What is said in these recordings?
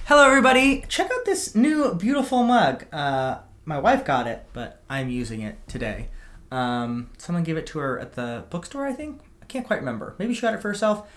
Hello, everybody. Check out this new beautiful mug. My wife got it, but I'm using it today. Someone gave it to her at the bookstore, I think. I can't quite remember. Maybe she got it for herself.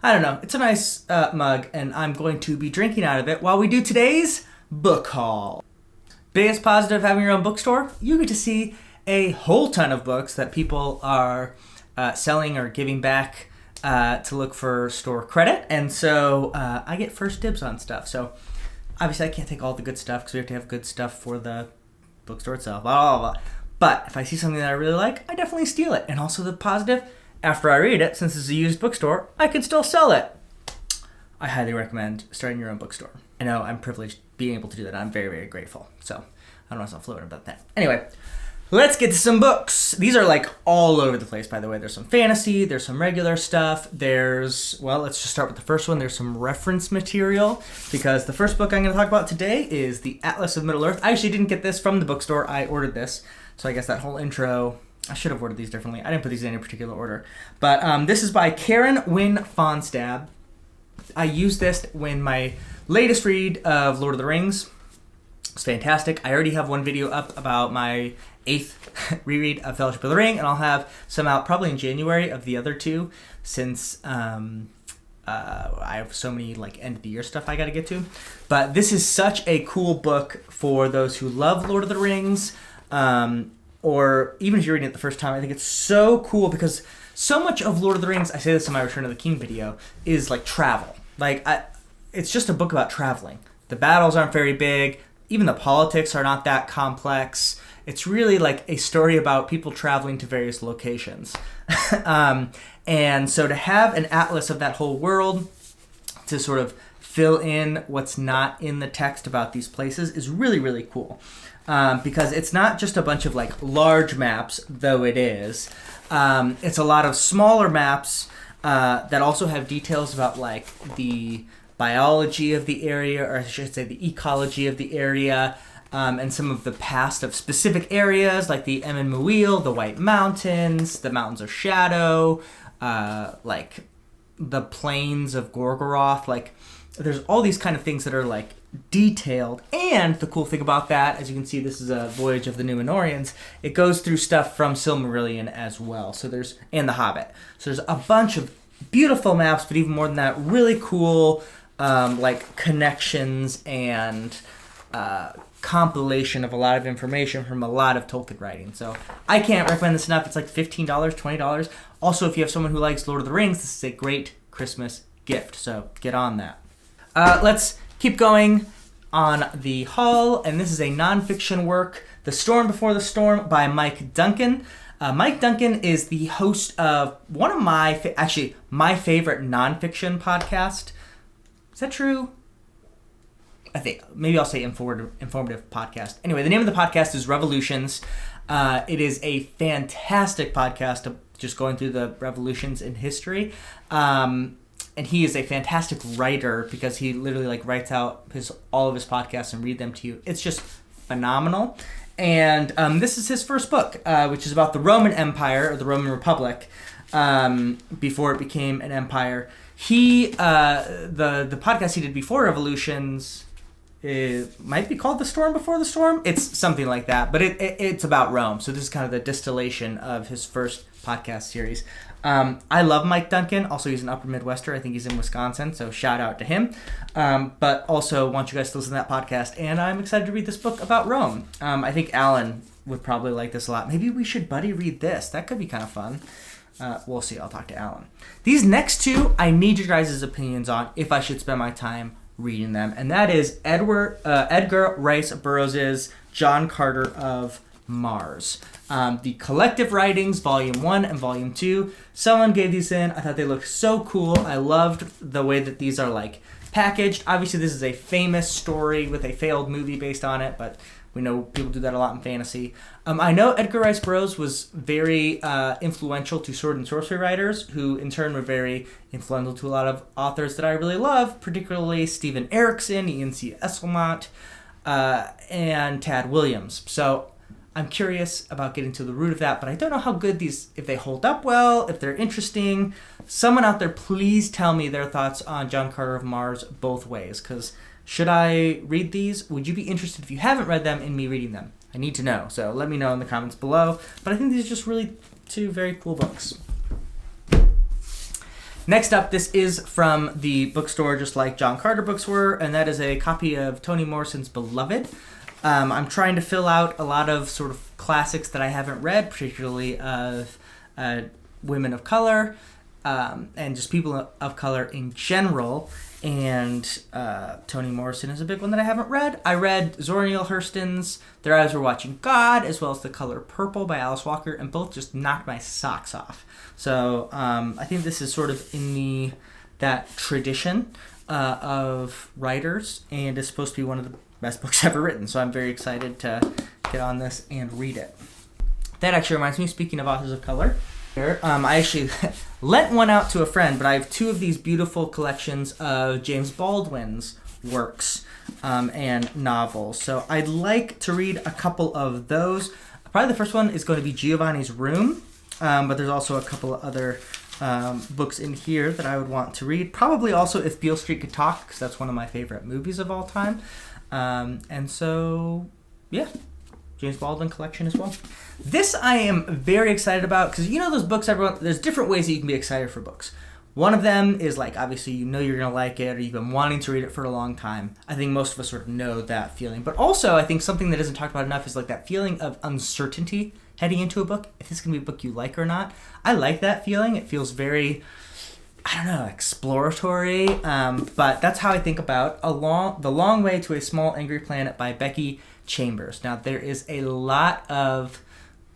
I don't know. It's a nice mug, and I'm going to be drinking out of it while we do today's book haul. Biggest positive of having your own bookstore, you get to see a whole ton of books that people are selling or giving back to look for store credit, and so I get first dibs on stuff. So obviously I can't take all the good stuff because we have to have good stuff for the bookstore itself, blah, blah, blah. But if I see something that I really like, I definitely steal it. And also the positive, after I read it, since it's a used bookstore, I can still sell it. I highly recommend starting your own bookstore. I know I'm privileged being able to do that. I'm very, very grateful. So I don't know if I'm fluent about that. Anyway, let's get to some books. These are like all over the place, by the way. There's some fantasy, there's some regular stuff, let's just start with the first one. There's some reference material, because the first book I'm going to talk about today is The Atlas of Middle-earth. I actually didn't get this from the bookstore. I ordered this, so I guess that whole intro, I should have ordered these differently. I didn't put these in any particular order. But this is by Karen Wynne Fonstab. I used this when my latest read of Lord of the Rings. It's fantastic. I already have one video up about my 8th reread of Fellowship of the Ring, and I'll have some out probably in January of the other two, since I have so many like end of the year stuff I got to get to. But this is such a cool book for those who love Lord of the Rings, or even if you're reading it the first time. I think it's so cool because so much of Lord of the Rings, I say this in my Return of the King video, is like travel. It's just a book about traveling. The battles aren't very big. Even the politics are not that complex. It's really like a story about people traveling to various locations. And so to have an atlas of that whole world to sort of fill in what's not in the text about these places is really, really cool. Because it's not just a bunch of like large maps, though it is. It's a lot of smaller maps that also have details about like the biology of the area, or I should say the ecology of the area, and some of the past of specific areas like the Emyn Muil, the White Mountains, the Mountains of Shadow, like the plains of Gorgoroth. Like there's all these kind of things that are like detailed. And the cool thing about that, as you can see, this is a Voyage of the Númenóreans. It goes through stuff from Silmarillion as well. And The Hobbit. So there's a bunch of beautiful maps, but even more than that, really cool like connections and compilation of a lot of information from a lot of Tolkien writing. So I can't recommend this enough. It's like $15, $20. Also, if you have someone who likes Lord of the Rings, this is a great Christmas gift. So get on that. Let's keep going on the haul. And this is a nonfiction work, The Storm Before the Storm by Mike Duncan. Mike Duncan is the host of one of my favorite nonfiction podcast. Is that true? I think maybe I'll say informative podcast. Anyway, the name of the podcast is Revolutions. It is a fantastic podcast of just going through the revolutions in history. And he is a fantastic writer because he literally like writes out all of his podcasts and read them to you. It's just phenomenal. And this is his first book, which is about the Roman Empire, or the Roman Republic, before it became an empire. The podcast he did before Revolutions, it might be called The Storm Before the Storm. It's something like that, but it's about Rome. So this is kind of the distillation of his first podcast series. I love Mike Duncan. Also, he's an Upper Midwester. I think he's in Wisconsin, so shout out to him. But also want you guys to listen to that podcast, and I'm excited to read this book about Rome. I think Alan would probably like this a lot. Maybe we should buddy read this. That could be kind of fun. We'll see. I'll talk to Alan. These next two, I need your guys' opinions on if I should spend my time reading them, and that is Edgar Rice Burroughs' John Carter of Mars. The Collective Writings, Volume 1 and Volume 2. Someone gave these in. I thought they looked so cool. I loved the way that these are like packaged. Obviously, this is a famous story with a failed movie based on it, but we know people do that a lot in fantasy. I know Edgar Rice Burroughs was very influential to sword and sorcery writers, who in turn were very influential to a lot of authors that I really love, particularly Steven Erikson, Ian C. Esselmont, and Tad Williams. So I'm curious about getting to the root of that, but I don't know how good if they hold up well, if they're interesting. Someone out there, please tell me their thoughts on John Carter of Mars both ways, because should I read these? Would you be interested, if you haven't read them, in me reading them? I need to know, so let me know in the comments below. But I think these are just really two very cool books. Next up, this is from the bookstore, just like John Carter books were, and that is a copy of Toni Morrison's Beloved. I'm trying to fill out a lot of sort of classics that I haven't read, particularly of women of color and just people of color in general. And Toni Morrison is a big one that I haven't read. I read Zora Neale Hurston's Their Eyes Were Watching God, as well as The Color Purple by Alice Walker, and both just knocked my socks off. So I think this is sort of in that tradition of writers, and is supposed to be one of the best books ever written. So I'm very excited to get on this and read it. That actually reminds me, speaking of authors of color, I actually lent one out to a friend, but I have two of these beautiful collections of James Baldwin's works and novels. So I'd like to read a couple of those. Probably the first one is going to be Giovanni's Room, but there's also a couple of other books in here that I would want to read. Probably also If Beale Street Could Talk, because that's one of my favorite movies of all time. And so, yeah, James Baldwin collection as well. This I am very excited about, because you know those books, there's different ways that you can be excited for books. One of them is like, obviously you know you're going to like it, or you've been wanting to read it for a long time. I think most of us sort of know that feeling. But also I think something that isn't talked about enough is like that feeling of uncertainty heading into a book, if this is going to be a book you like or not. I like that feeling. It feels very, I don't know, exploratory, but that's how I think about The Long Way to a Small Angry Planet by Becky Chambers. Now, there is a lot of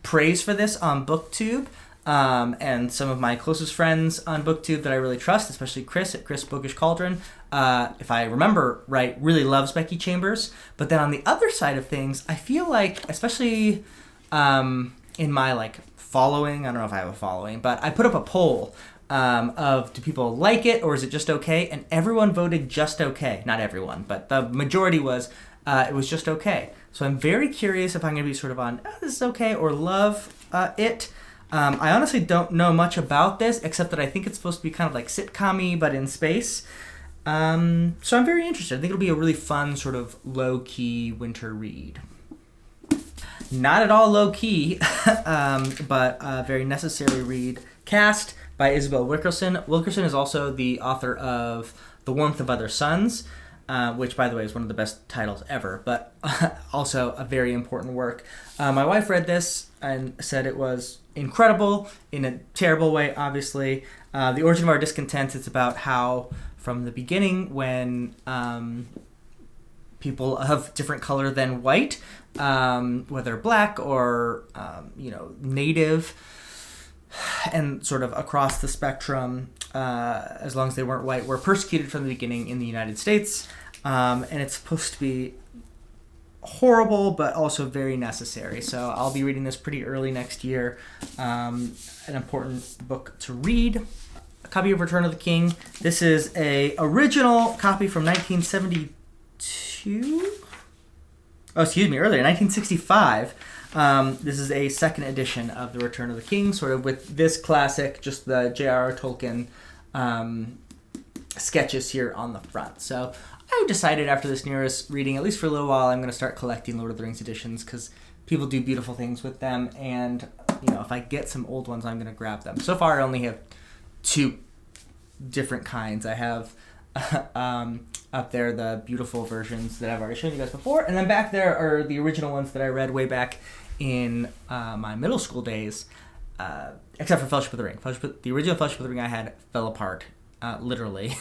praise for this on BookTube, and some of my closest friends on BookTube that I really trust, especially Chris at Chris Bookish Cauldron, if I remember right, really loves Becky Chambers. But then on the other side of things, I feel like, especially in my following, I don't know if I have a following, but I put up a poll of do people like it or is it just okay? And everyone voted just okay. Not everyone, but the majority was it was just okay. So I'm very curious if I'm going to be sort of on this is okay or love it. I honestly don't know much about this, except that I think it's supposed to be kind of like sitcom-y, but in space. So I'm very interested. I think it'll be a really fun sort of low-key winter read. Not at all low-key, but a very necessary read. Cast by Isabel Wilkerson. Wilkerson is also the author of The Warmth of Other Suns, which, by the way, is one of the best titles ever, but also a very important work. My wife read this and said it was incredible in a terrible way, obviously. The Origin of Our Discontent, it's about how, from the beginning, when people of different color than white, whether black or, native, and sort of across the spectrum, as long as they weren't white, were persecuted from the beginning in the United States. And it's supposed to be horrible, but also very necessary. So I'll be reading this pretty early next year. An important book to read. A copy of Return of the King. This is a original copy from 1972? Oh, excuse me, earlier, 1965. This is a second edition of The Return of the King, sort of with this classic, just the J.R.R. Tolkien sketches here on the front. So I decided after this nearest reading, at least for a little while, I'm going to start collecting Lord of the Rings editions, because people do beautiful things with them, and if I get some old ones, I'm going to grab them. So far, I only have two different kinds. I have up there the beautiful versions that I've already shown you guys before, and then back there are the original ones that I read way back in my middle school days, except for Fellowship of the Ring. The original Fellowship of the Ring I had fell apart, literally,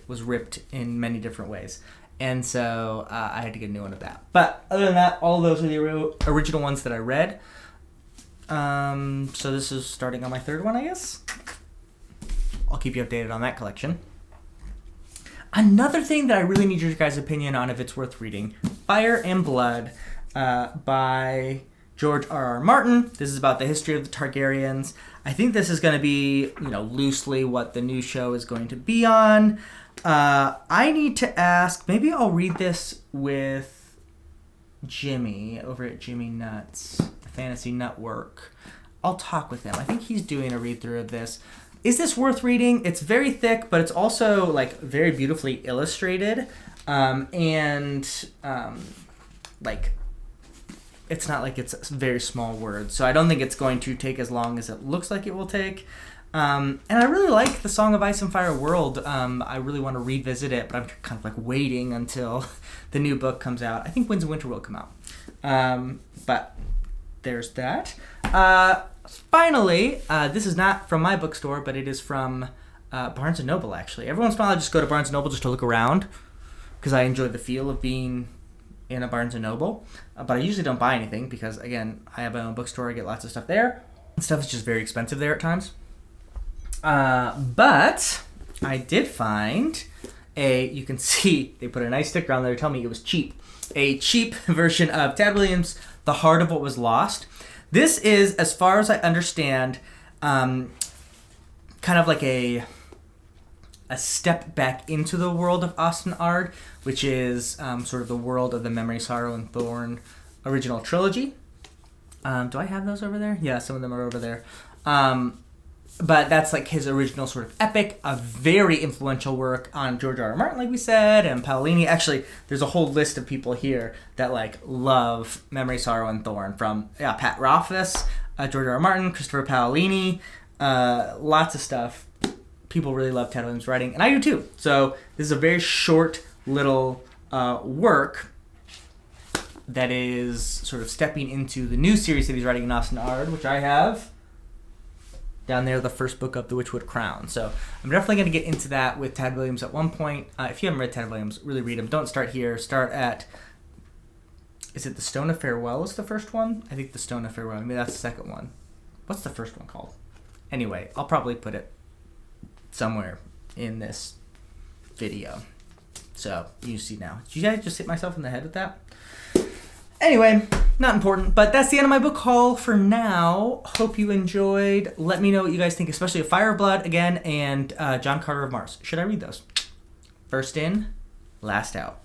was ripped in many different ways. And so I had to get a new one of that. But other than that, all of those are the original ones that I read. So this is starting on my third one, I guess. I'll keep you updated on that collection. Another thing that I really need your guys' opinion on if it's worth reading, Fire and Blood by George R.R. Martin. This is about the history of the Targaryens. I think this is going to be, loosely what the new show is going to be on. I need to ask, maybe I'll read this with Jimmy over at Jimmy Nuts, Fantasy Nutwork. I'll talk with him. I think he's doing a read through of this. Is this worth reading? It's very thick, but it's also like very beautifully illustrated, like it's not like it's very small words. So I don't think it's going to take as long as it looks like it will take. And I really like the Song of Ice and Fire world. I really want to revisit it, but I'm kind of like waiting until the new book comes out. I think Winds of Winter will come out. But there's that. Finally, this is not from my bookstore, but it is from Barnes & Noble, actually. Every once in a while I just go to Barnes & Noble just to look around because I enjoy the feel of being in a Barnes & Noble. But I usually don't buy anything because, again, I have my own bookstore. I get lots of stuff there. Stuff is just very expensive there at times. But I did find you can see, they put a nice sticker on there to tell me it was cheap. A cheap version of Tad Williams' The Heart of What Was Lost. This is, as far as I understand, kind of like a step back into the world of Austin Ard, which is sort of the world of the Memory, Sorrow, and Thorn original trilogy. Do I have those over there? Yeah, some of them are over there. But that's like his original sort of epic, a very influential work on George R. R. Martin, like we said, and Paolini. Actually, there's a whole list of people here that like love Memory, Sorrow, and Thorn, from Pat Rothfuss, George R. R. Martin, Christopher Paolini, lots of stuff. People really love Tad Williams' writing, and I do too. So this is a very short little work that is sort of stepping into the new series that he's writing in Austin Ard, which I have down there, the first book of The Witchwood Crown. So I'm definitely going to get into that with Tad Williams at one point. If you haven't read Tad Williams, really read him. Don't start here. Start at, is it The Stone of Farewell is the first one? I think The Stone of Farewell. Maybe that's the second one. What's the first one called? Anyway, I'll probably put it somewhere in this video. So you see now. Did I just hit myself in the head with that? Anyway, not important, but that's the end of my book haul for now. Hope you enjoyed. Let me know what you guys think, especially of Fire of Blood, again, and John Carter of Mars. Should I read those? First in, last out.